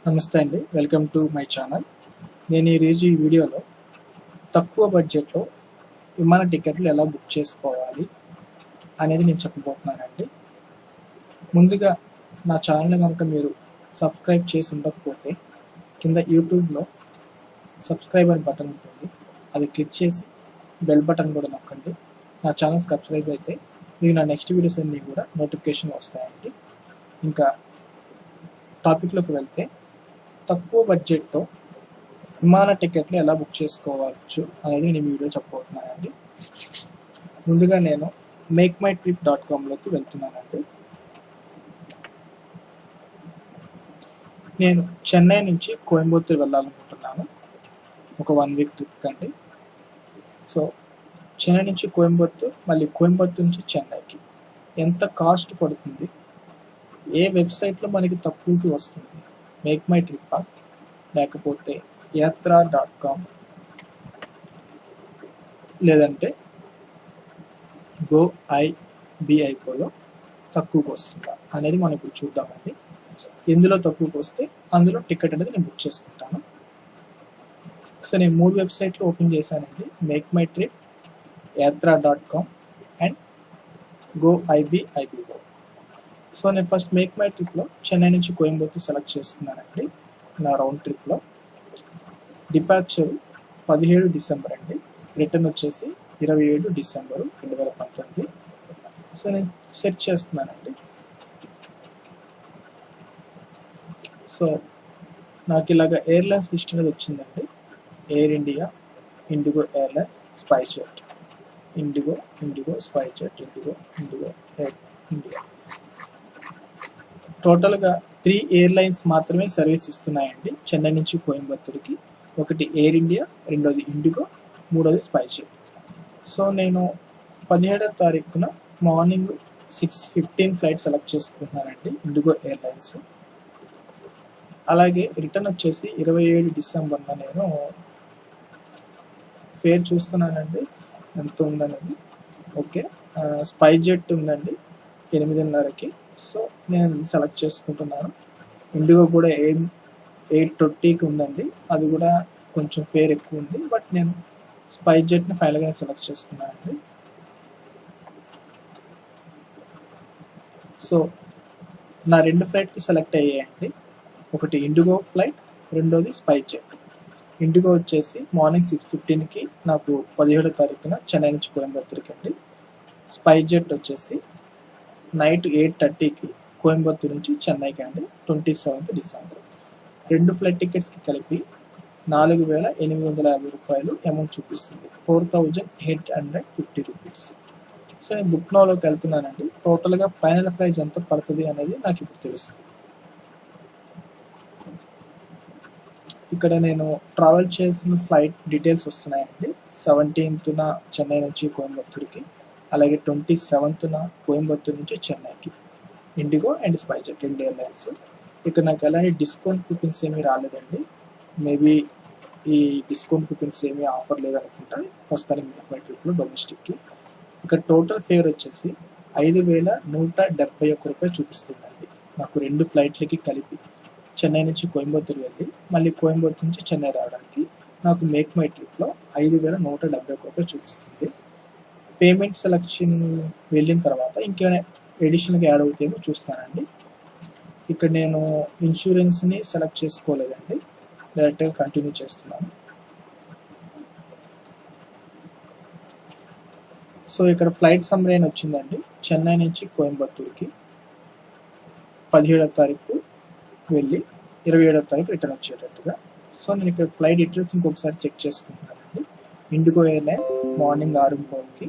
నమస్తే అండి, welcome to my channel. నేను ఈరోజు ఈ వీడియోలో తక్కువ బడ్జెట్లో విమాన టికెట్లు ఎలా బుక్ చేసుకోవాలి అనేది నేను చెప్పబోతున్నానండి. ముందుగా నా ఛానల్ కనుక మీరు సబ్స్క్రైబ్ చేసి ఉండకపోతే కింద యూట్యూబ్లో సబ్స్క్రైబ్ అని బటన్ ఉంటుంది, అది క్లిక్ చేసి బెల్ బటన్ కూడా నొక్కండి. నా ఛానల్ సబ్స్క్రైబ్ అయితే మీకు నా నెక్స్ట్ వీడియోస్ అన్నీ కూడా నోటిఫికేషన్ వస్తాయండి. ఇంకా టాపిక్లోకి వెళ్తే, తక్కువ బడ్జెట్తో విమాన టికెట్లు ఎలా బుక్ చేసుకోవచ్చు అనేది నేను ఈ వీడియో చెప్పబోతున్నానండి. ముందుగా నేను మేక్మైట్రిప్.comలోకి వెళ్తున్నానండి. నేను చెన్నై నుంచి కోయంబత్తూర్ వెళ్ళాలనుకుంటున్నాను, ఒక 1 వీక్ ట్రిప్ అండి. సో చెన్నై నుంచి కోయంబత్తూర్, మళ్ళీ కోయంబత్తూర్ నుంచి చెన్నైకి ఎంత కాస్ట్ పడుతుంది, ఏ వెబ్సైట్లో మనకి తక్కువకి వస్తుంది, మేక్ మై ట్రిప్ లేకపోతే యాత్రా.com లేదంటే GoIBIBO తక్కువకి వస్తుందా అనేది మనం ఇప్పుడు చూద్దామండి. ఎందులో తక్కువకి వస్తే అందులో టికెట్ అనేది నేను బుక్ చేసుకుంటాను. సో నేను 3 వెబ్సైట్లు ఓపెన్ చేశానండి, మేక్ మై ట్రిప్, యాత్రా.com అండ్ GoIBIBO. సో నేను ఫస్ట్ మేక్ మై ట్రిప్లో చెన్నై నుంచి కోయంబత్తూర్ సెలెక్ట్ చేసుకున్నానండి. నా రౌండ్ ట్రిప్లో డిపార్చర్ 17 డిసెంబర్ అండి, రిటర్న్ వచ్చేసి 27 డిసెంబరు 2019. సో నేను సెర్చ్ చేస్తున్నానండి. సో నాకు ఇలాగ ఎయిర్లైన్స్ లిస్ట్ అనేది వచ్చిందండి. Air India, IndiGo airlines, SpiceJet, IndiGo SpiceJet, IndiGo India. టోటల్గా 3 ఎయిర్లైన్స్ మాత్రమే సర్వీస్ ఇస్తున్నాయండి చెన్నై నుంచి కోయంబత్తూర్కి. ఒకటి ఎయిర్ ఇండియా, రెండోది ఇండిగో, మూడోది స్పైస్జెట్. సో నేను 17వ తారీఖున మార్నింగ్ 6:15 ఫ్లైట్ సెలెక్ట్ చేసుకుంటున్నానండి, ఇండిగో ఎయిర్లైన్స్. అలాగే రిటర్న్ వచ్చేసి 27 డిసెంబర్న నేను ఫేర్ చూస్తున్నానండి ఎంత ఉందనేది. ఓకే, స్పైస్జెట్ ఉందండి 8:30కి. సో నేను సెలెక్ట్ చేసుకుంటున్నాను. ఇండిగో కూడా 8:20కి ఉందండి, అది కూడా కొంచెం ఫేర్ ఎక్కువ ఉంది, బట్ నేను స్పైస్జెట్ని ఫైనల్గా సెలెక్ట్ చేసుకున్నానండి. సో నా 2 ఫ్లైట్లు సెలెక్ట్ అయ్యాయండి, ఒకటి ఇండిగో ఫ్లైట్, రెండోది స్పైస్జెట్. ఇండిగో వచ్చేసి మార్నింగ్ 6:15కి నాకు 17వ తారీఖున చెన్నై నుంచి కోయంబత్తూర్కి అండి. స్పైస్జెట్ వచ్చేసి నైట్ 8:30కి కోయంబత్తూర్ నుంచి చెన్నైకి అండి, 27th డిసెంబర్. 2 ఫ్లైట్ టికెట్స్కి కలిపి 4,850 రూపాయలు అమౌంట్ చూపిస్తుంది, 4,850 రూపీస్. సో నేను బుక్ నౌలోకి వెళ్తున్నానండి. టోటల్గా ఫైనల్ ప్రైస్ ఎంత పడుతుంది అనేది నాకు ఇప్పుడు తెలుస్తుంది. ఇక్కడ నేను ట్రావెల్ చేసిన ఫ్లైట్ డీటెయిల్స్ వస్తున్నాయండి. 17th చెన్నై నుంచి కోయంబత్తూర్కి, అలాగే 27th కోయంబత్తూర్ నుంచి చెన్నైకి, ఇండిగో అండ్ స్పైస్జెట్ 2 ఎయిర్లైన్స్. ఇక్కడ నాకు ఎలాంటి డిస్కౌంట్ కూపన్స్ ఏమీ రాలేదండి. మేబీ ఈ డిస్కౌంట్ కూపన్స్ ఏమీ ఆఫర్ లేదనుకుంటా ప్రస్తుతానికి మేక్ మై ట్రిప్లో డొమెస్టిక్కి. ఇక్కడ టోటల్ ఫేర్ వచ్చేసి 5,171 రూపాయలు చూపిస్తుందండి నాకు 2 ఫ్లైట్లకి కలిపి. చెన్నై నుంచి కోయంబత్తూర్ వెళ్ళి మళ్ళీ కోయంబత్తూర్ నుంచి చెన్నై రావడానికి నాకు మేక్ మై ట్రిప్లో 5,171 రూపాయలు చూపిస్తుంది. పేమెంట్ సెలెక్షన్ వెళ్ళిన తర్వాత ఇంకేమైనా ఎడిషనల్గా యాడ్ అవుతాయేమో చూస్తానండి. ఇక్కడ నేను ఇన్సూరెన్స్ని సెలెక్ట్ చేసుకోలేదండి, డైరెక్ట్గా కంటిన్యూ చేస్తున్నాను. సో ఇక్కడ ఫ్లైట్ సమ్మరీ అని వచ్చిందండి. చెన్నై నుంచి కోయంబత్తూర్కి 17వ తారీఖు వెళ్ళి 27వ తారీఖు రిటర్న్ వచ్చేటట్టుగా. సో నేను ఇక్కడ ఫ్లైట్ డీటెయిల్స్ ఇంకొకసారి చెక్ చేసుకుంటున్నానండి. ఇండిగో ఎయిర్లైన్స్ మార్నింగ్ 6:30కి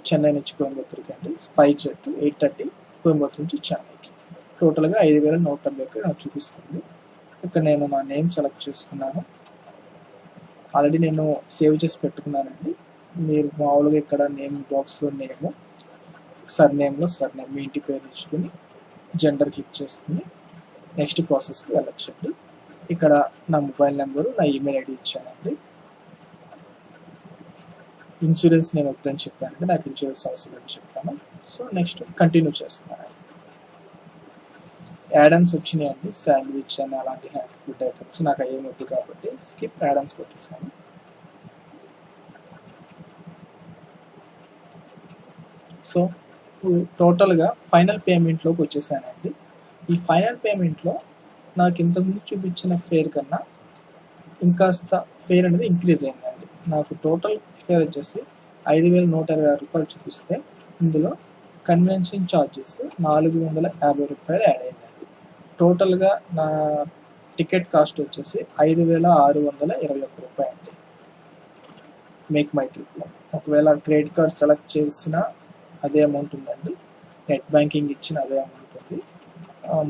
చెన్నై నుంచి కోయంబత్తూర్కి అండి. స్పైస్జెట్ 8:30 కోయంబత్తూర్ నుంచి చెన్నైకి. టోటల్గా 5,170 నాకు చూపిస్తుంది. ఇక్కడ నేను నా నేమ్ సెలెక్ట్ చేసుకున్నాను, ఆల్రెడీ నేను సేవ్ చేసి పెట్టుకున్నానండి. మీరు మామూలుగా ఇక్కడ నేమ్ బాక్స్లో నేము, సర్నేమ్లో సర్నేమ్, మీ ఇంటి పేరు ఇచ్చుకుని జెండర్ క్లిక్ చేసుకుని నెక్స్ట్ ప్రాసెస్కి వెళ్ళొచ్చండి. ఇక్కడ నా మొబైల్ నెంబరు, నా ఈమెయిల్ ఐడి ఇచ్చానండి. ఇన్సూరెన్స్ నేను వద్దని చెప్పానండి, నాకు ఇన్సూరెన్స్ అవసరం అని చెప్పాను. సో నెక్స్ట్ కంటిన్యూ చేస్తున్నాను. యాడన్స్ వచ్చినాయండి, శాండ్విచ్ అని అలాంటి ఫుడ్ ఐటమ్స్. నాకు అయ్యే వద్దు కాబట్టి స్కిప్, యాడన్స్ కొట్టేసాను. సో టోటల్గా ఫైనల్ పేమెంట్లోకి వచ్చేసానండి. ఈ ఫైనల్ పేమెంట్లో నాకు ఇంతకుముందు చూపించిన ఫేర్ కన్నా ఇంకాస్త ఫేర్ అనేది ఇంక్రీజ్ అయిందండి. నాకు టోటల్ ఫేర్ వచ్చేసి 5,126 రూపాయలు చూపిస్తే ఇందులో కన్వెన్షన్ ఛార్జెస్ 450 రూపాయలు యాడ్ అయిందండి. టోటల్గా నా టికెట్ కాస్ట్ వచ్చేసి 5,621 రూపాయలు అండి మేక్ మై ట్రిప్లో. ఒకవేళ క్రెడిట్ కార్డ్ సెలెక్ట్ చేసిన అదే అమౌంట్ ఉందండి, నెట్ బ్యాంకింగ్ ఇచ్చిన అదే అమౌంట్ ఉంది,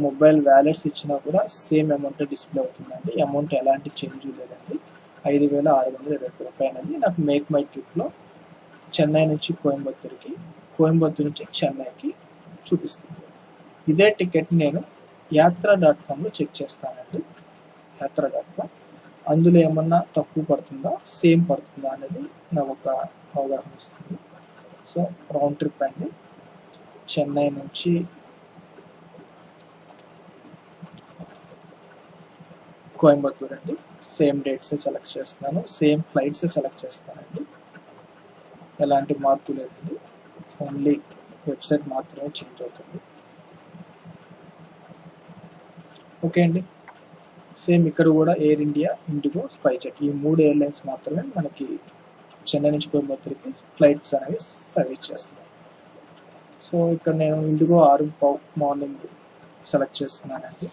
మొబైల్ వ్యాలెట్స్ ఇచ్చినా కూడా సేమ్ అమౌంట్ డిస్ప్లే అవుతుందండి. అమౌంట్ ఎలాంటి చేంజ్ లేదండి. 5,621 రూపాయలు అనేది నాకు మేక్ మై ట్రిప్లో చెన్నై నుంచి కోయంబత్తూరుకి, కోయంబత్తూరు నుంచి చెన్నైకి చూపిస్తుంది. ఇదే టికెట్ నేను యాత్ర.comలో చెక్ చేస్తానండి. యాత్ర.com అందులో ఏమన్నా తక్కువ పడుతుందా, సేమ్ పడుతుందా అనేది నాకు ఒక అవగాహన వస్తుంది. సో రౌండ్ ట్రిప్ అండి, చెన్నై నుంచి కోయంబత్తూర్ అండి. సేమ్ డేట్స్ సెలెక్ట్ చేస్తున్నాను, సేమ్ ఫ్లైట్స్ సెలెక్ట్ చేస్తానండి. ఎలాంటి మార్పు లేదండి, ఓన్లీ వెబ్సైట్ మాత్రమే చేంజ్ అవుతుంది. ఓకే అండి. సేమ్ ఇక్కడ కూడా ఎయిర్ ఇండియా, ఇండిగో, స్పైజెట్ ఈ 3 ఎయిర్లైన్స్ మాత్రమే మనకి చెన్నై నుంచి కోయంబత్తూర్కి ఫ్లైట్స్ అనేవి సర్వీస్ చేస్తున్నాయి. సో ఇక్కడ నేను ఇండిగో 6:15 మార్నింగ్ సెలెక్ట్ చేసుకున్నానండి.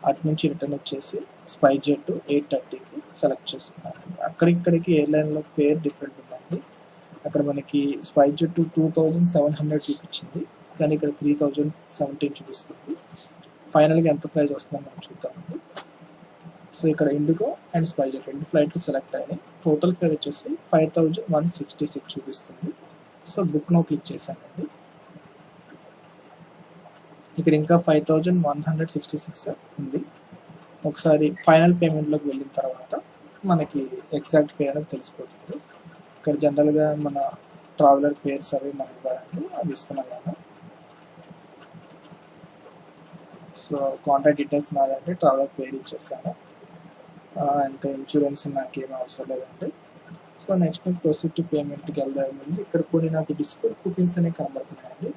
అటు నుంచి రిటర్న్ వచ్చేసి స్పైజెట్ 8:30కి సెలెక్ట్ చేసుకున్నానండి. అక్కడిక్కడికి ఎయిర్లైన్లో ఫేర్ డిఫరెంట్ ఉందండి. అక్కడ మనకి స్పైజెట్ 2,700 చూపించింది, కానీ ఇక్కడ 3,017 చూపిస్తుంది. ఫైనల్గా ఎంత ప్రైస్ వస్తుందో మనం చూద్దామండి. సో ఇక్కడ ఇండిగో అండ్ స్పైజెట్ 2 ఫ్లైట్లు సెలెక్ట్ అయినాయి. టోటల్ ఫేర్ వచ్చేసి 5,166 చూపిస్తుంది. సో బుక్ నో క్లిక్ చేశానండి. ఇక్కడ ఇంకా 5,166 ఉంది. ఒకసారి ఫైనల్ పేమెంట్లోకి వెళ్ళిన తర్వాత మనకి ఎగ్జాక్ట్ ఫేర్ అనేది తెలిసిపోతుంది. ఇక్కడ జనరల్గా మన ట్రావెలర్ పేర్స్ అవి మనకి ఇవ్వాలండి, అవి ఇస్తున్నాను నేను. సో కాంటాక్ట్ డీటెయిల్స్ నాదండి, ట్రావెలర్ పేరు ఇచ్చేస్తాను. ఇంకా ఇన్సూరెన్స్ నాకేం అవసరం లేదండి. సో నెక్స్ట్ ప్రొసీడ్ టు పేమెంట్కి వెళ్దాం ముందు ఇక్కడ కొన్ని నాకు డిస్కౌంట్ కూపన్స్ అనేవి కనబడుతున్నాయండి.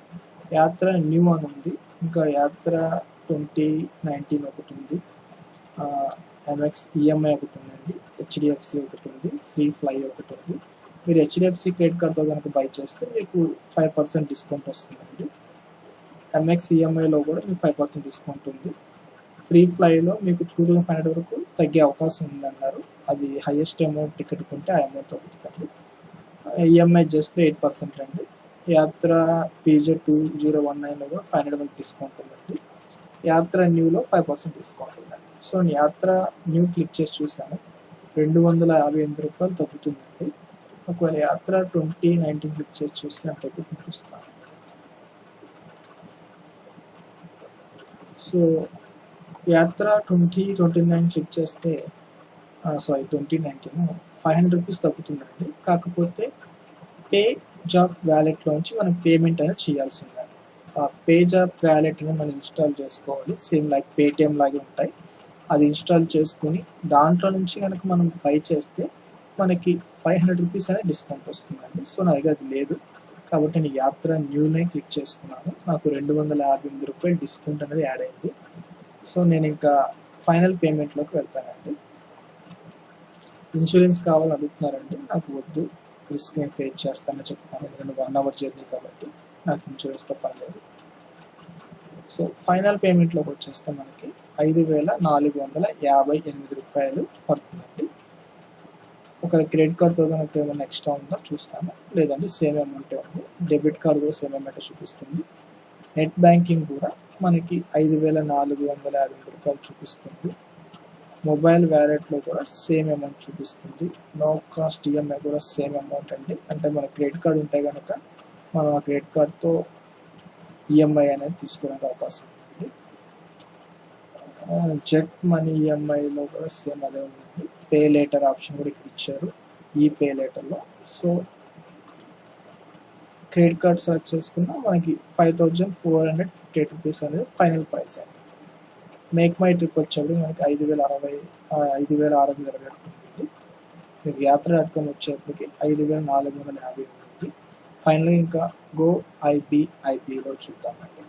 యాత్ర న్యూ అని ఉంది, ఇంకా యాత్ర 2019 ఒకటి ఉంది, ఎంఎక్స్ ఈఎంఐ ఒకటి ఉందండి, హెచ్డిఎఫ్సి ఒకటి ఉంది, ఫ్రీ ఫ్లై ఒకటి ఉంది. మీరు హెచ్డిఎఫ్సి క్రెడిట్ కార్డ్తో కనుక బై చేస్తే మీకు 5% డిస్కౌంట్ వస్తుందండి. ఎంఎక్స్ ఈఎంఐలో కూడా మీకు 5% డిస్కౌంట్ ఉంది. ఫ్రీ ఫ్లైలో మీకు 2,500 వరకు తగ్గే అవకాశం ఉందన్నారు. అది హైయెస్ట్ అమౌంట్ టికెట్ కొంటే ఆ అమౌంట్ తగ్గుతుంది. ఈఎంఐ జస్ట్ 8% అండి. యాత్ర పీజే 2019లో కూడా 500 వరకు డిస్కౌంట్ ఉందండి. యాత్ర న్యూలో 5% డిస్కౌంట్ ఉందండి. సో యాత్ర న్యూ క్లిక్ చేసి చూసాను, 258 రూపాయలు తగ్గుతుందండి. ఒకవేళ యాత్ర 2019 క్లిక్ చేసి చూస్తే ఎంత తగ్గుతుంది చూస్తున్నాను. సో యాత్ర 2029 క్లిక్ చేస్తే 2019 500 రూపీస్ తగ్గుతుందండి. కాకపోతే పే జాబ్ వ్యాలెట్లోంచి మనం పేమెంట్ అనేది చేయాల్సి ఉందండి. ఆ పే జాబ్ వ్యాలెట్ని మనం ఇన్స్టాల్ చేసుకోవాలి, సేమ్ లైక్ పేటిఎం లాగే ఉంటాయి. అది ఇన్స్టాల్ చేసుకుని దాంట్లో నుంచి కనుక మనం బై చేస్తే మనకి 500 రూపీస్ అనేది డిస్కౌంట్ వస్తుందండి. సో నా దగ్గర అది లేదు కాబట్టి నేను యాత్ర న్యూనే క్లిక్ చేసుకున్నాను. నాకు 258 రూపాయలు డిస్కౌంట్ అనేది యాడ్ అయింది. సో నేను ఇంకా ఫైనల్ పేమెంట్లోకి వెళ్తానండి. ఇన్సూరెన్స్ కావాలని అడుగుతున్నారండి, నాకు వద్దు, రిస్క్ నేను ఫేస్ చేస్తానని చెప్తాను. ఎందుకంటే 1 అవర్ జర్నీ కాబట్టి నాకు ఇన్సూరెన్స్తో పని లేదు. సో ఫైనల్ పేమెంట్లోకి వచ్చేస్తే మనకి 5,458 రూపాయలు పడుతుందండి. ఒక క్రెడిట్ కార్డ్తో కనుక ఏమైనా ఎక్స్ట్రా ఉందో చూస్తాను, లేదంటే సేమ్ అమౌంటే ఉంది. డెబిట్ కార్డ్ కూడా సేమ్ అమౌంట్ చూపిస్తుంది. నెట్ బ్యాంకింగ్ కూడా మనకి 5,458 రూపాయలు చూపిస్తుంది. మొబైల్ వ్యాలెట్లో కూడా సేమ్ అమౌంట్ చూపిస్తుంది. నో కాస్ట్ ఈఎంఐ కూడా సేమ్ అమౌంట్ అండి. అంటే మన క్రెడిట్ కార్డ్ ఉంటే కనుక మనం ఆ క్రెడిట్ కార్డ్తో ఈఎంఐ అనేది తీసుకోవడానికి అవకాశం ఉందండి. జెట్ మనీ ఈఎంఐలో కూడా సేమ్ అదే ఉందండి. పే లేటర్ ఆప్షన్ కూడా ఇక్కడ ఇచ్చారు ఈ పే లేటర్లో. సో క్రెడిట్ కార్డ్ సెలెక్ట్ చేసుకున్నా మనకి 5,458 రూపీస్ అనేది ఫైనల్ ప్రైస్ అండి. మేక్ మై ట్రిప్ వచ్చేప్పుడు మనకి 5,621 ఉంటుంది. మీకు యాత్ర డాట్ కామ్ వచ్చేప్పటికి 5,450 ఉంటుంది. ఫైనల్గా ఇంకా గో ఐబిలో చూద్దామండి.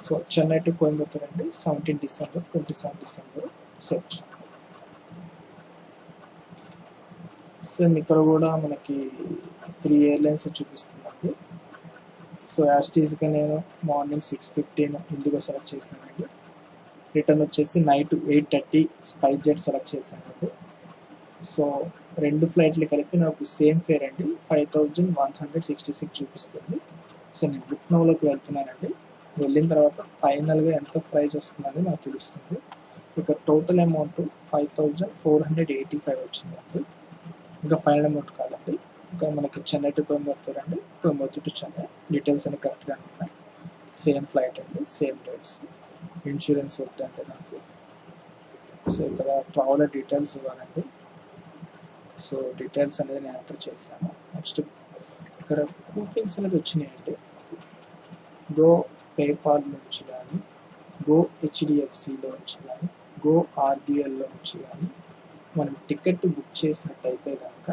సో చెన్నై టు కోయంబత్తూర్ అండి, 17 డిసెంబర్ 27 డిసెంబర్ సెర్చ్. సేమ్ ఇక్కడ కూడా మనకి 3 ఎయిర్లైన్స్ చూపిస్తుందండి. సో యాస్టీస్గా నేను మార్నింగ్ 6:15 ఇండిగో సెలెక్ట్ చేశానండి. రిటర్న్ వచ్చేసి నైట్ 8:30 స్పైస్ జెట్ సెలెక్ట్ చేశానండి. సో 2 ఫ్లైట్లు కలిపి నాకు సేమ్ ఫేర్ అండి 5,166 చూపిస్తుంది. సో నేను బుక్ నౌలోకి వెళ్తున్నానండి. వెళ్ళిన తర్వాత ఫైనల్గా ఎంత ప్రైస్ వస్తుందని నాకు తెలుస్తుంది. ఇక టోటల్ అమౌంట్ 5,485 వచ్చిందండి. ఇంకా ఫైనల్ అమౌంట్ కాదండి. ఇంకా మనకి చెన్నై టు కోయంబత్తూర్ అండి, కోయంబత్తూర్ టు చెన్నై. డీటెయిల్స్ అన్ని కరెక్ట్గా ఉన్నాయి. సేమ్ ఫ్లైట్ అండి, సేమ్ డేట్స్. ఇన్సూరెన్స్ వద్దండి నాకు. సో ఇక్కడ ట్రావెలర్ డీటెయిల్స్ ఇవ్వాలండి. సో డీటెయిల్స్ అనేది నేను ఎంటర్ చేశాను. నెక్స్ట్ ఇక్కడ కూపన్స్ అనేది వచ్చినాయండి. గో పేపాల్ నుంచి కానీ, గో హెచ్డిఎఫ్సిలో నుంచి కానీ, గో ఆర్బిఎల్లో నుంచి కానీ మనం టికెట్ బుక్ చేసినట్టయితే కనుక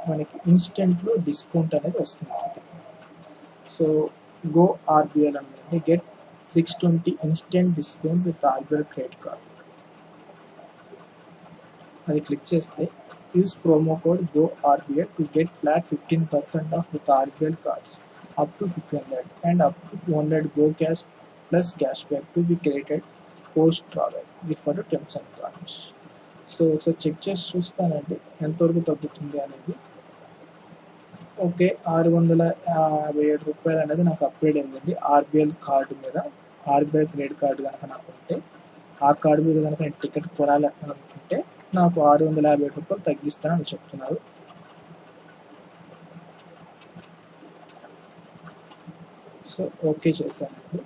మనకి ఇన్స్టెంట్లో డిస్కౌంట్ అనేది వస్తుందండి. సో గో ఆర్బిఎల్ అనేది get 620 instant discount with RBL credit card. అది క్లిక్ చేస్తే use promo code go RBL to get flat 15% of with RBL cards up to 1,500 and up to 200 go cash plus cashback to be credited post travel. Refer to terms and conditions. So ఒకసారి check చేసి చూస్తానండి ఎంతవరకు తగ్గుతుంది అనేది. Okay, 657 రూపాయలు అనేది నాకు upgrade అయిందండి ఆర్బిఎల్ కార్డు మీద. ఆర్బిఎల్ క్రెడిట్ కార్డు కనుక నాకు ఉంటే, ఆ కార్డు మీద కనుక నేను టికెట్ కొనాలనుకుంటే నాకు 657 రూపాయలు తగ్గిస్తానని చెప్తున్నారు. సో ఓకే చేశానండి.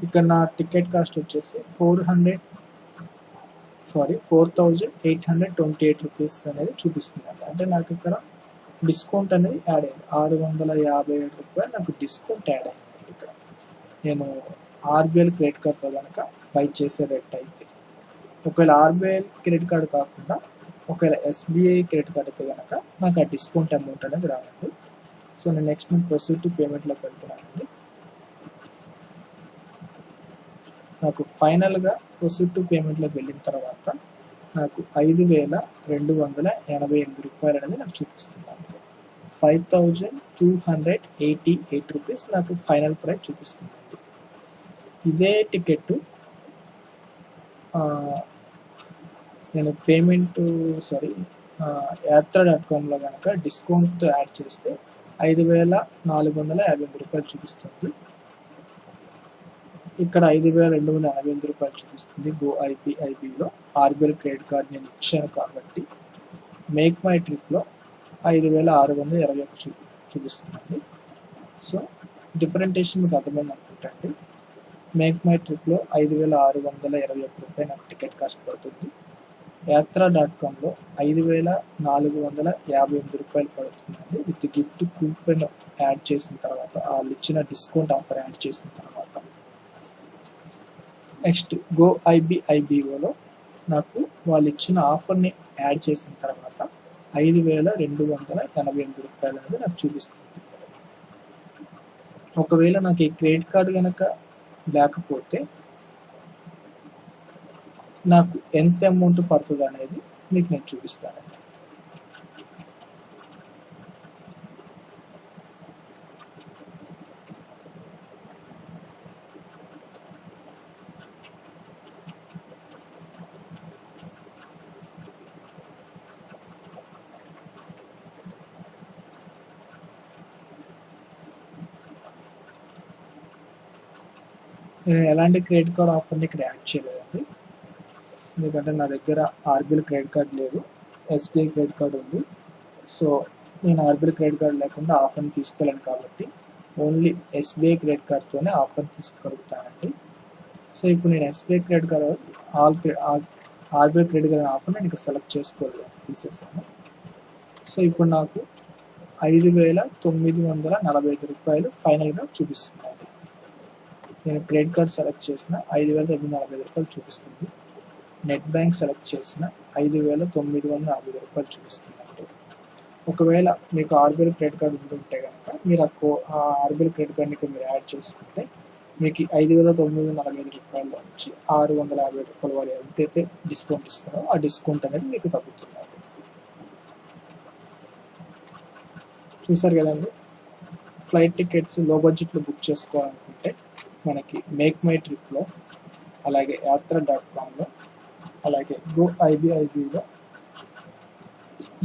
ఇక్కడ నా టికెట్ కాస్ట్ వచ్చేసి 4,828 రూపీస్ అనేది చూపిస్తుందండి. అంటే నాకు ఇక్కడ డిస్కౌంట్ అనేది యాడ్ అయింది. 657 రూపాయలు నాకు డిస్కౌంట్ యాడ్ అయింది. ఇక్కడ నేను ఆర్బిఎల్ క్రెడిట్ కార్డ్తో కనుక బై చేసేటట్టు అయితే, ఒకవేళ ఆర్బిఎల్ క్రెడిట్ కార్డు కాకుండా ఒకవేళ ఎస్బీఐ క్రెడిట్ కార్డ్ అయితే కనుక నాకు ఆ డిస్కౌంట్ అమౌంట్ అనేది రాదండి. సో నేను నెక్స్ట్ నేను ప్రొసీడ్ టు పేమెంట్లోకి వెళ్తున్నానండి. నాకు ఫైనల్గా ప్రొసీడ్ టు పేమెంట్లోకి వెళ్ళిన తర్వాత నాకు 5,288 రూపాయలు అనేది నాకు చూపిస్తుంది. 5,288 రూపీస్ నాకు ఫైనల్ ప్రైస్ చూపిస్తుందండి. ఇదే టికెట్ నేను యాత్ర.comలో కనుక డిస్కౌంట్ యాడ్ చేస్తే 5,458 రూపాయలు చూపిస్తుంది. ఇక్కడ 5,288 రూపాయలు చూపిస్తుంది. గో ఐబిలో ఆర్బిఎల్ క్రెడిట్ కార్డ్ నేను ఇచ్చాను కాబట్టి మేక్ మై ట్రిప్లో 5,621 చూపిస్తుందండి. సో డిఫరెంటేషన్ మీకు అర్థమైంది అనుకుంటండి. మేక్ మై ట్రిప్లో 5,621 రూపాయలు నాకు టికెట్ కాస్ట్ పడుతుంది. యాత్ర.comలో 5,458 రూపాయలు పడుతుందండి విత్ గిఫ్ట్ కూపన్ యాడ్ చేసిన తర్వాత, వాళ్ళు ఇచ్చిన డిస్కౌంట్ ఆఫర్ యాడ్ చేసిన తర్వాత. నెక్స్ట్ గో ఐబిఓలో నాకు వాళ్ళు ఇచ్చిన ఆఫర్ని యాడ్ చేసిన తర్వాత 5,288 రూపాయలు అనేది నాకు చూపిస్తుంది. ఒకవేళ నాకు ఈ క్రెడిట్ కార్డు కనుక లేకపోతే నాకు ఎంత అమౌంట్ పడుతుంది అనేది మీకు నేను చూపిస్తానండి. నేను ఎలాంటి క్రెడిట్ కార్డ్ ఆఫర్ని ఇక్కడ యాడ్ చేయలేదండి, ఎందుకంటే నా దగ్గర ఆర్బిఎల్ క్రెడిట్ కార్డ్ లేదు, ఎస్బీఐ క్రెడిట్ కార్డ్ ఉంది. సో నేను ఆర్బిఎల్ క్రెడిట్ కార్డ్ లేకుండా ఆఫర్ని తీసుకోలేను కాబట్టి ఓన్లీ ఎస్బీఐ క్రెడిట్ కార్డ్తోనే ఆఫర్ని తీసుకోగలుగుతానండి. సో ఇప్పుడు నేను SBI credit card RBI credit card offer నేను ఇక్కడ సెలెక్ట్ చేసుకోలేదు, తీసేసాను. సో ఇప్పుడు నాకు 5,945 రూపాయలు ఫైనల్గా చూపిస్తుందండి. నేను క్రెడిట్ కార్డ్ సెలెక్ట్ చేసిన 5,945 రూపాయలు చూపిస్తుంది. నెట్ బ్యాంక్ సెలెక్ట్ చేసిన 5,950 రూపాయలు చూపిస్తుందండి. ఒకవేళ మీకు ఆర్బిఎల్ క్రెడిట్ కార్డు ఉంటే కనుక మీరు ఆ ఆర్బిఎల్ క్రెడిట్ కార్డ్ని మీరు యాడ్ చేసుకుంటే మీకు 5,945 రూపాయల నుంచి 650 రూపాయల వాళ్ళు ఎంతైతే డిస్కౌంట్ ఇస్తారో ఆ డిస్కౌంట్ అనేది మీకు తగ్గుతుంది. చూసారు కదండి, ఫ్లైట్ టికెట్స్ లో బడ్జెట్లో బుక్ చేసుకోవాలనుకుంటే మనకి మేక్ మై ట్రిప్లో, అలాగే యాత్ర.comలో, అలాగే GoIBIBలో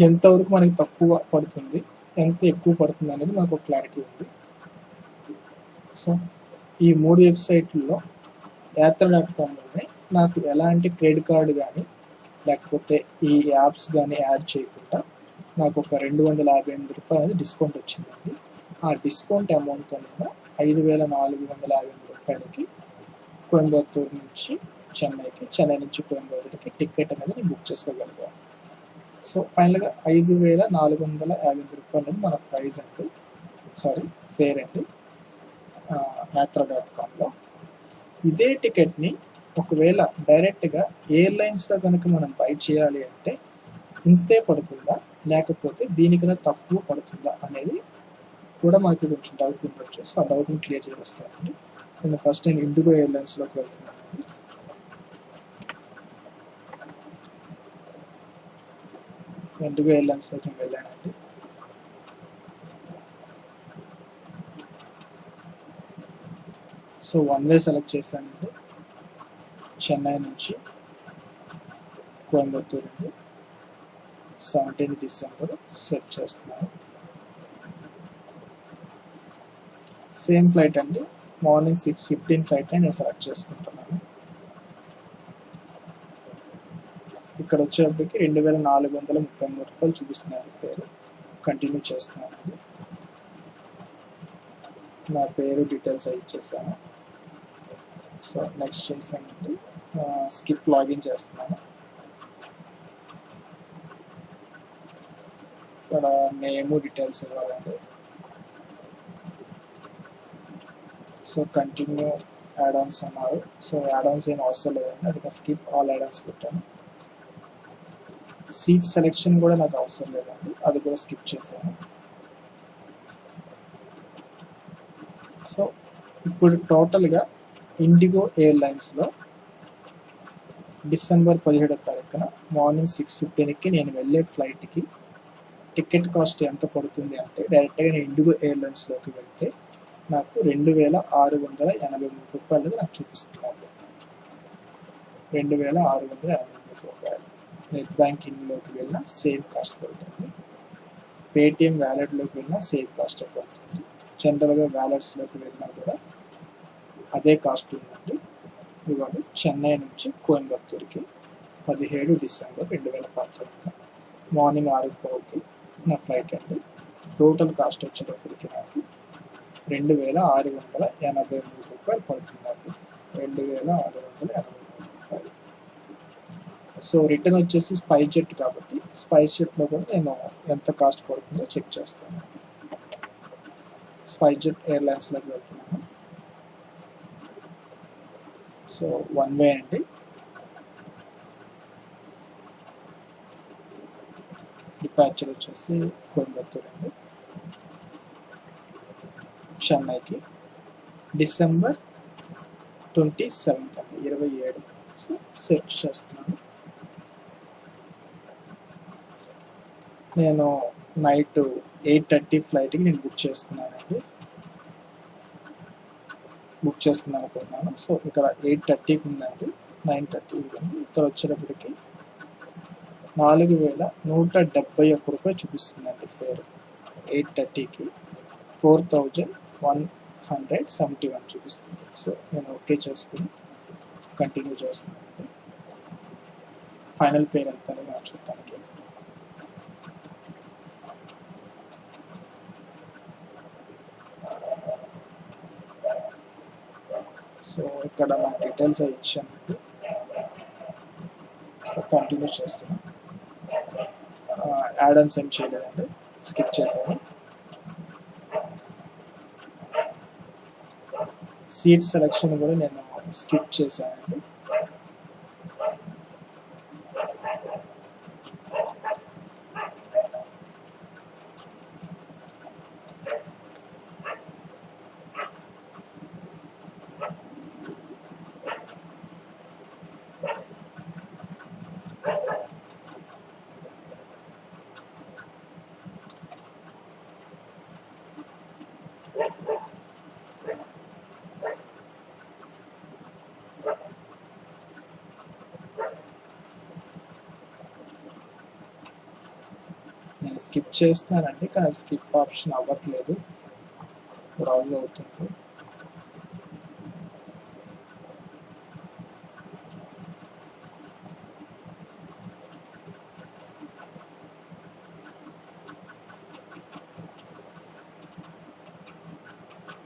ఎంతవరకు మనకి తక్కువ పడుతుంది, ఎంత ఎక్కువ పడుతుంది అనేది మనకు క్లారిటీ ఉంది. సో ఈ 3 వెబ్సైట్లలో యాత్ర.comలోనే నాకు ఎలాంటి క్రెడిట్ కార్డు కానీ లేకపోతే ఈ యాప్స్ కానీ యాడ్ చేయకుండా నాకు ఒక 258 రూపాయలు అనేది డిస్కౌంట్ వచ్చిందండి. ఆ డిస్కౌంట్ అమౌంట్తో నేను 5,450 రూపాయలకి కోయంబత్తూరు నుంచి చెన్నైకి, చెన్నై నుంచి కోయంబత్తూరుకి టికెట్ అనేది నేను బుక్ చేసుకోగలిగాను. సో ఫైనల్గా 5,450 రూపాయలు అనేది మన ప్రైస్ అండి, ఫేర్ అండి యాత్ర.comలో. ఇదే టికెట్ని ఒకవేళ డైరెక్ట్గా ఎయిర్లైన్స్లో కనుక మనం బై చేయాలి అంటే ఇంతే పడుతుందా లేకపోతే దీనికన్నా తక్కువ పడుతుందా అనేది కూడా మాకు కొంచెం డౌట్ ఉండొచ్చు. సో ఆ డౌట్ని క్లియర్ చేస్తానండి. నేను ఇండిగో ఎయిర్లైన్స్లోకి వెళ్తున్నానండి. ఇండిగో ఎయిర్లైన్స్లోకి వెళ్ళానండి. సో వన్ వే సెలెక్ట్ చేశానండి. చెన్నై నుంచి కోయంబత్తూరు అండి. 17 డిసెంబర్ సెట్ చేస్తున్నాను. సేమ్ ఫ్లైట్ అండి, మార్నింగ్ 6:15 ఫ్లైట్ నేను సెలెక్ట్ చేసుకుంటున్నాను. ఇక్కడ వచ్చేటప్పటికి 2,433 రూపాయలు చూపిస్తున్నాను పేరు. కంటిన్యూ చేస్తున్నానండి. నా పేరు డీటెయిల్స్ ఇచ్చేసాను. సో నెక్స్ట్ చేసానండి, స్కిప్ లాగిన్ చేస్తున్నాను. ఇక్కడ నేమ్ డీటెయిల్స్ ఇవ్వాలండి. సో కంటిన్యూ యాడ్ ఆన్స్ అన్నారు. సో యాడ్ ఆన్స్ ఏం అవసరం లేదండి, అది స్కిప్ ఆల్ యాడ్ ఆన్స్ పెట్టాను. సీట్ సెలెక్షన్ కూడా నాకు అవసరం లేదండి, అది కూడా స్కిప్ చేశాను. సో ఇప్పుడు టోటల్గా ఇండిగో ఎయిర్లైన్స్లో డిసెంబర్ 17వ తారీఖున మార్నింగ్ 6:15కి నేను వెళ్ళే ఫ్లైట్కి టికెట్ కాస్ట్ ఎంత పడుతుంది అంటే డైరెక్ట్గా నేను ఇండిగో ఎయిర్లైన్స్లోకి వెళ్తే నాకు 2,683 రూపాయలు నాకు చూపిస్తున్నాను. 2,683 రూపాయలు. నెట్ బ్యాంకింగ్లోకి వెళ్ళినా సేమ్ కాస్ట్ పడుతుంది, పేటిఎం వ్యాలెట్లోకి వెళ్ళినా సేమ్ కాస్ట్ పడుతుంది, జనరల్గా వ్యాలెట్స్లోకి వెళ్ళినా కూడా అదే కాస్ట్ ఉందండి. ఇదిగోండి, చెన్నై నుంచి కోయంబత్తూరుకి 17 డిసెంబర్ 2019 మార్నింగ్ 6:15కి నా ఫ్లైట్ అండి. టోటల్ కాస్ట్ వచ్చేటప్పటికి నాకు 2,683 రూపాయలు పడుతుందండి. 2,683 రూపాయలు. సో రిటర్న్ వచ్చేసి స్పైస్ జెట్ కాబట్టి స్పైస్ జెట్లో కూడా నేను ఎంత కాస్ట్ పడుతుందో చెక్ చేస్తాను. స్పైస్ జెట్ ఎయిర్లైన్స్లోకి వెళ్తున్నాను. సో వన్ వే అండి. డిపార్చర్ వచ్చేసి కోయంబత్తూరు అండి, చెన్నైకి డిసెంబర్ 27 అండి, 27. సో సెట్ చేస్తున్నాను. నేను నైట్ 8:30 ఫ్లైట్కి నేను బుక్ చేసుకున్నాను అనుకున్నాను. సో ఇక్కడ 8:30కి ఉందండి, 9:30 ఉంది. ఇక్కడ వచ్చేటప్పటికి 4,171 రూపాయలు చూపిస్తుందండి ఫేర్. 8:30కి 4,171 చూపిస్తుంది. సో నేను ఓకే చేసుకుని కంటిన్యూ చేస్తున్నానండి. ఫైనల్ ఫేర్ ఎంత అని చూడటానికి. సో ఇక్కడ నా డీటెయిల్స్ ఇచ్చానండి. సో కంటిన్యూ చేస్తున్నాను. యాడ్ ఆన్స్ ఏం చేయలేదండి, స్కిప్ చేశాను. సీట్ సెలెక్షన్ కూడా నేను స్కిప్ చేశానండి. నేను స్కిప్ చేస్తున్నానండి, కానీ స్కిప్ ఆప్షన్ అవ్వట్లేదు, బ్రౌజ్ అవుతుంది.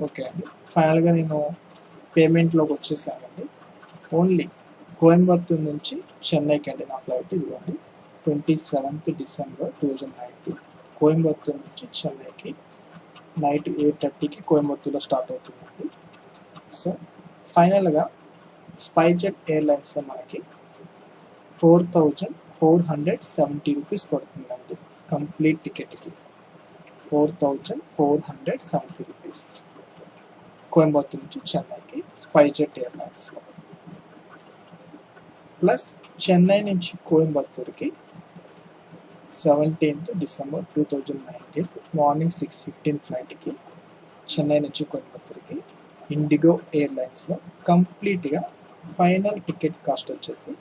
ఓకే అండి, ఫైనల్గా నేను పేమెంట్లోకి వచ్చేసానండి. ఓన్లీ కోయంబత్తూర్ నుంచి చెన్నైకి అండి నా ఫ్లైట్. ఇదిగోండి 27th December 2019 కోయంబత్తూర్ నుంచి చెన్నైకి నైట్ 8:30కి కోయంబత్తూర్లో స్టార్ట్ అవుతుందండి. సో ఫైనల్గా స్పైజెట్ ఎయిర్లైన్స్లో మనకి 4,470 రూపీస్ పడుతుందండి కంప్లీట్ టికెట్కి. 4,470 రూపీస్ కోయంబత్తూర్ నుంచి చెన్నైకి స్పైజెట్ ఎయిర్లైన్స్లో. ప్లస్ చెన్నై నుంచి కోయంబత్తూర్కి 17th December 2019 మార్నింగ్ 6:15 ఫ్లైట్కి చెన్నై నుంచి కోయంబత్తూర్కి ఇండిగో ఎయిర్లైన్స్లో కంప్లీట్గా ఫైనల్ టికెట్ కాస్ట్ వచ్చేసి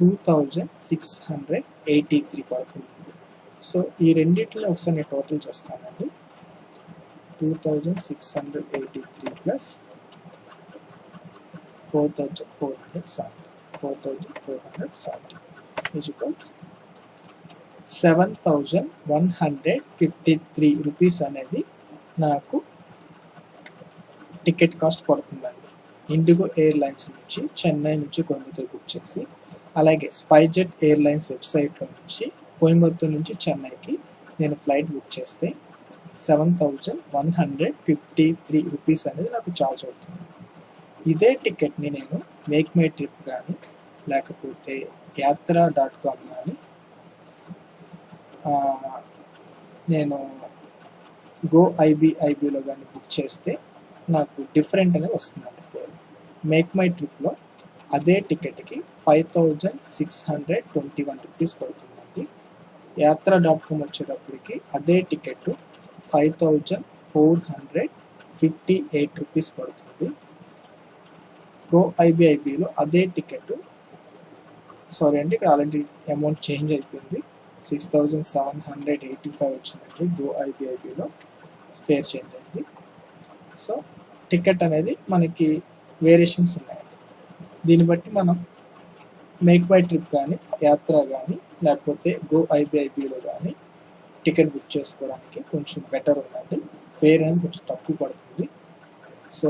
2,683 పడుతుందండి. సో ఈ రెండింటిలో ఒకసారి నేను టోటల్ చేస్తానండి. 2,683 ప్లస్ 4,470 is equal 7,153 రూపీస్ అనేది నాకు టికెట్ కాస్ట్ పడుతుందండి ఇండిగో ఎయిర్లైన్స్ నుంచి చెన్నై నుంచి కోయంబత్తూర్ బుక్ చేసి. అలాగే స్పైజెట్ ఎయిర్లైన్స్ వెబ్సైట్లో నుంచి కోయంబత్తూర్ నుంచి చెన్నైకి నేను ఫ్లైట్ బుక్ చేస్తే 7,153 రూపీస్ అనేది నాకు ఛార్జ్ అవుతుంది. ఇదే టికెట్ని నేను మేక్ మై ట్రిప్ కానీ లేకపోతే యాత్ర.com కానీ నేను GoIBIBలో కానీ బుక్ చేస్తే నాకు డిఫరెంట్ అనేది వస్తుందండి ఫేర్. మేక్ మై ట్రిప్లో అదే టికెట్కి 5,621 రూపీస్ పడుతుందండి. యాత్ర.com వచ్చేటప్పటికి అదే టికెట్ 5,458 రూపీస్ పడుతుంది. GoIBIBలో అదే టికెట్ సారీ అండి, ఇక్కడ ఆల్రెడీ అమౌంట్ చేంజ్ అయిపోయింది, 6,785 వచ్చిందండి. GoIBIBలో ఫేర్ చేంజ్ అయింది. సో టికెట్ అనేది మనకి వేరియేషన్స్ ఉన్నాయండి. దీన్ని బట్టి మనం మేక్ మై ట్రిప్ కానీ యాత్ర కానీ లేకపోతే GoIBIBలో కానీ టికెట్ బుక్ చేసుకోవడానికి కొంచెం బెటర్ ఉందండి. ఫేర్ అనేది కొంచెం తక్కువ పడుతుంది. సో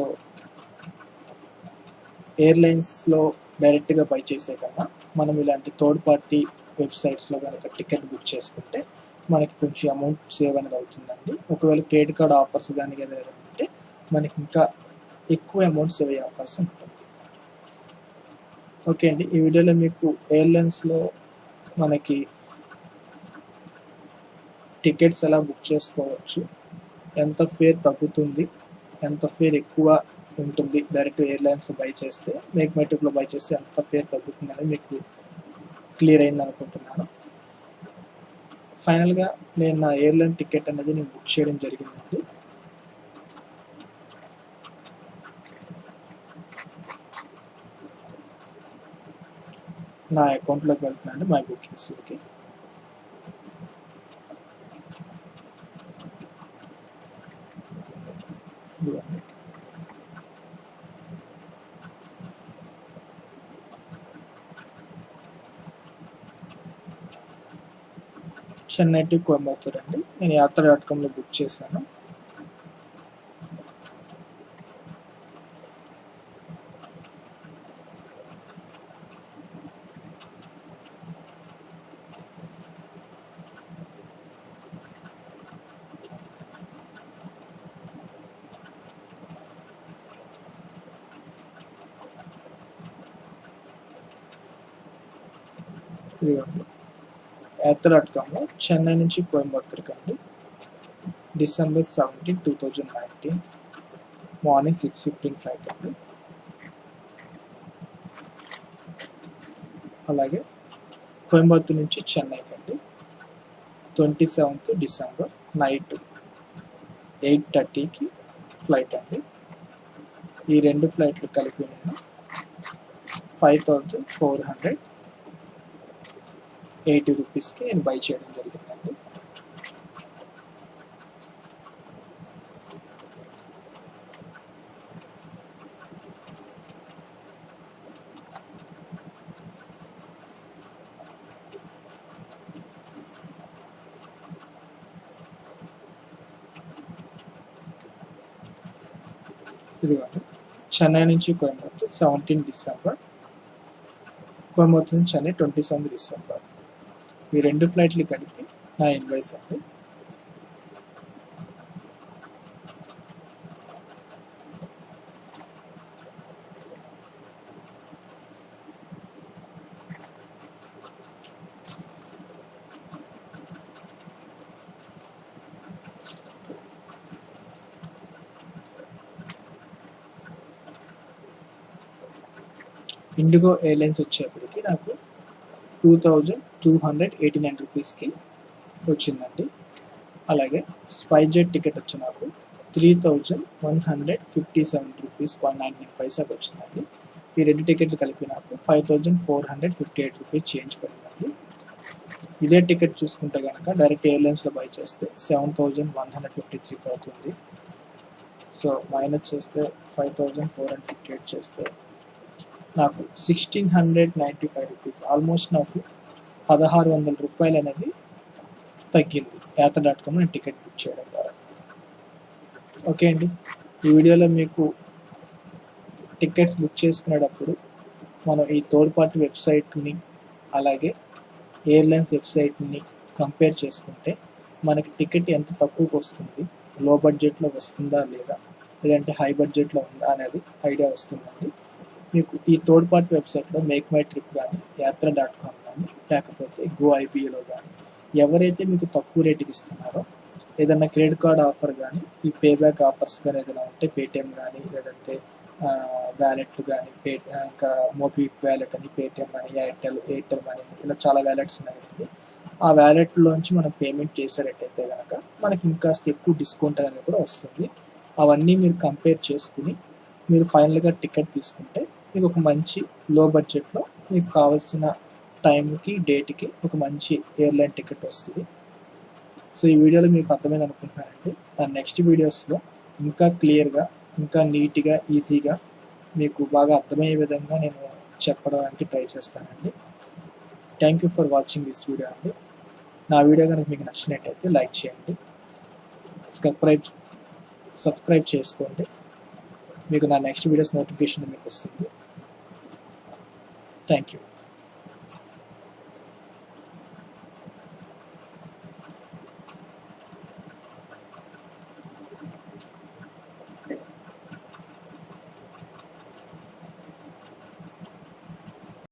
ఎయిర్లైన్స్లో డైరెక్ట్గా బై చేసే కన్నా మనం ఇలాంటి థర్డ్ పార్టీ వెబ్సైట్స్లో కనుక టికెట్ బుక్ చేసుకుంటే మనకి కొంచెం అమౌంట్ సేవ్ అనేది అవుతుందండి. ఒకవేళ క్రెడిట్ కార్డ్ ఆఫర్స్ కానీ ఏదైనా ఉంటే మనకి ఇంకా ఎక్కువ అమౌంట్ సేవ్ అయ్యే అవకాశం ఉంటుంది. ఓకే అండి, ఈ వీడియోలో మీకు ఎయిర్లైన్స్లో మనకి టికెట్స్ ఎలా బుక్ చేసుకోవచ్చు, ఎంత ఫేర్ తగ్గుతుంది, ఎంత ఫేర్ ఎక్కువ ఉంటుంది డైరెక్ట్ ఎయిర్లైన్స్లో బై చేస్తే, మేక్ మై ట్రిప్లో బై చేస్తే ఎంత ఫేర్ తగ్గుతుంది అనేది మీకు క్లియర్ అయింది అనుకుంటున్నాను. ఫైనల్గా నేను నా ఎయిర్లైన్ టికెట్ అనేది నేను బుక్ చేయడం జరిగిందండి. నా అకౌంట్లోకి వెళ్తున్నాను, మై బుకింగ్స్లోకి. చెన్నై టు కోయంబత్తూర్ అండి, నేను యాత్ర.comలో బుక్ చేశాను. ఇదిగోండి యాత్ర.com చెన్నై నుంచి కోయంబత్తూరుకి అండి December 17, 2019 మార్నింగ్ 6:15 ఫ్లైట్ అండి. అలాగే కోయంబత్తూరు నుంచి చెన్నైకి అండి 27th December నైట్ 8:30కి ఫ్లైట్ అండి. ఈ రెండు ఫ్లైట్లు కలిపి నేను 5,480 రూపీస్కి నేను బై చేయడం జరిగిందండి. ఇదిగోండి చెన్నై నుంచి కోయంబత్తూరు 17 December, కోయంబత్తూరు నుంచి చెన్నై 27 December. ఈ రెండు ఫ్లైట్లు కలిపి నా ఇన్వాయిస్ అండి. ఇండిగో ఎయిర్లైన్స్ వచ్చేప్పటికి నాకు 2,289 రూపీస్కి వచ్చిందండి. అలాగే స్పైస్ జెట్ టికెట్ వచ్చి నాకు 3,157 రూపీస్ 99 పైసాకి వచ్చిందండి. ఈ రెండు టికెట్లు కలిపి నాకు 5,458 రూపీస్ చేంజ్ పడిందండి. ఇదే టికెట్ చూసుకుంటే కనుక డైరెక్ట్ ఎయిర్లైన్స్లో బై చేస్తే 7,153 పడుతుంది. సో మైనస్ చేస్తే 5,458 చేస్తే నాకు 1,695 రూపీస్, ఆల్మోస్ట్ నాకు 1,600 రూపాయలు అనేది తగ్గింది యాత్ర.com నేను టికెట్ బుక్ చేయడం ద్వారా. ఓకే అండి, ఈ వీడియోలో మీకు టికెట్స్ బుక్ చేసుకునేటప్పుడు మనం ఈ థర్డ్ పార్టీ వెబ్సైట్ని అలాగే ఎయిర్లైన్స్ వెబ్సైట్ని కంపేర్ చేసుకుంటే మనకి టికెట్ ఎంత తక్కువకి వస్తుంది, లో బడ్జెట్లో వస్తుందా లేదా, లేదంటే హై బడ్జెట్లో ఉందా అనేది ఐడియా వస్తుందండి. మీకు ఈ థర్డ్ పార్టీ వెబ్సైట్లో మేక్ మై ట్రిప్ కానీ యాత్ర.com కానీ లేకపోతే GoIBAలో కానీ ఎవరైతే మీకు తక్కువ రేటుకి ఇస్తున్నారో, ఏదైనా క్రెడిట్ కార్డ్ ఆఫర్ కానీ ఈ పేబ్యాక్ ఆఫర్స్ కానీ ఏదైనా ఉంటే పేటిఎం కానీ లేదంటే వ్యాలెట్లు కానీ ఇంకా మోబిక్విక్ వ్యాలెట్ అని, పేటిఎం అని, ఎయిర్టెల్ మనీ ఇలా చాలా వ్యాలెట్స్ ఉన్నాయి కదండి. ఆ వ్యాలెట్లోంచి మనం పేమెంట్ చేసేటట్టయితే కనుక మనకి ఇంకాస్త ఎక్కువ డిస్కౌంట్ అనేది కూడా వస్తుంది. అవన్నీ మీరు కంపేర్ చేసుకుని మీరు ఫైనల్గా టికెట్ తీసుకుంటే మీకు ఒక మంచి లో బడ్జెట్లో మీకు కావాల్సిన టైంకి డేట్కి ఒక మంచి ఎయిర్లైన్ టికెట్ వస్తుంది. సో ఈ వీడియోలో మీకు అర్థమైంది అనుకుంటున్నానండి. నా నెక్స్ట్ వీడియోస్లో ఇంకా క్లియర్గా, ఇంకా నీట్గా, ఈజీగా మీకు బాగా అర్థమయ్యే విధంగా నేను చెప్పడానికి ట్రై చేస్తానండి. Thank you for watching this video అండి. నా వీడియో కనుక మీకు నచ్చినట్టయితే లైక్ చేయండి, సబ్స్క్రైబ్ చేసుకోండి. మీకు నా నెక్స్ట్ వీడియోస్ నోటిఫికేషన్ మీకు వస్తుంది. Thank you.